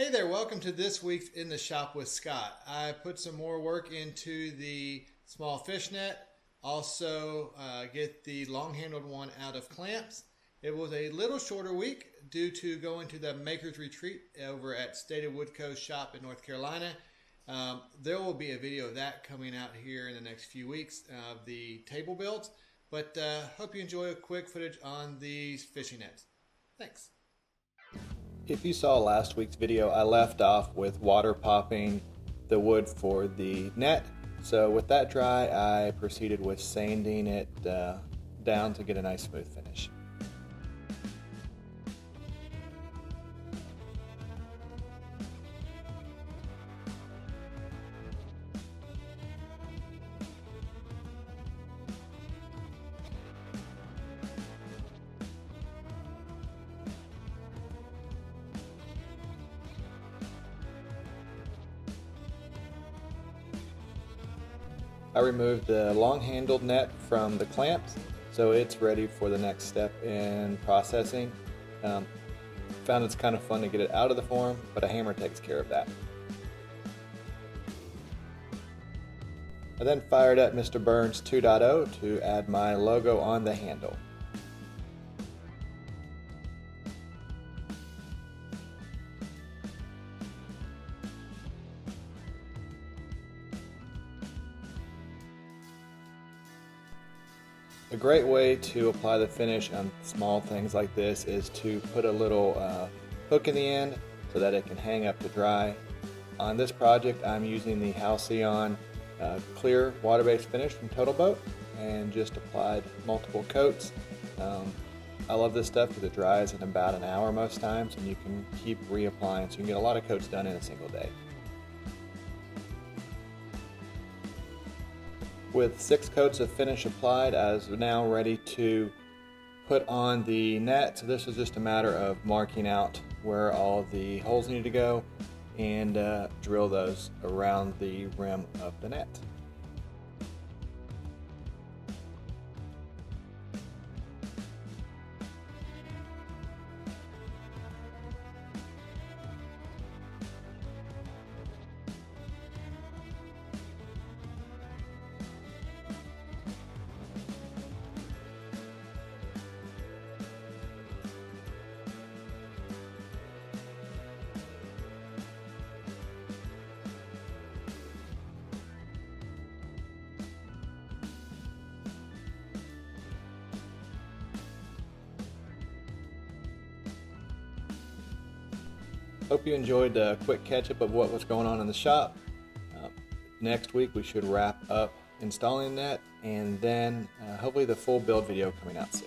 Hey there, welcome to this week's In the Shop with Scott. I put some more work into the small fish net, also get the long-handled one out of clamps. It was a little shorter week due to going to the Maker's Retreat over at State of Woodco shop in North Carolina. There will be a video of that coming out here in the next few weeks of the table builds, but hope you enjoy a quick footage on these fishing nets. Thanks. If you saw last week's video, I left off with water popping the wood for the net. So with that dry, I proceeded with sanding it down to get a nice smooth finish. I removed the long-handled net from the clamps, so it's ready for the next step in processing. Found it's kind of fun to get it out of the form, but a hammer takes care of that. I then fired up Mr. Burns 2.0 to add my logo on the handle. A great way to apply the finish on small things like this is to put a little hook in the end so that it can hang up to dry. On this project, I'm using the Halcyon clear water-based finish from Total Boat and just applied multiple coats. I love this stuff because it dries in about an hour most times, and you can keep reapplying, so you can get a lot of coats done in a single day. With 6 coats of finish applied, I was now ready to put on the net. So this was just a matter of marking out where all the holes need to go and drill those around the rim of the net. Hope you enjoyed a quick catch-up of what was going on in the shop. Next week we should wrap up installing that, and then hopefully the full build video coming out soon.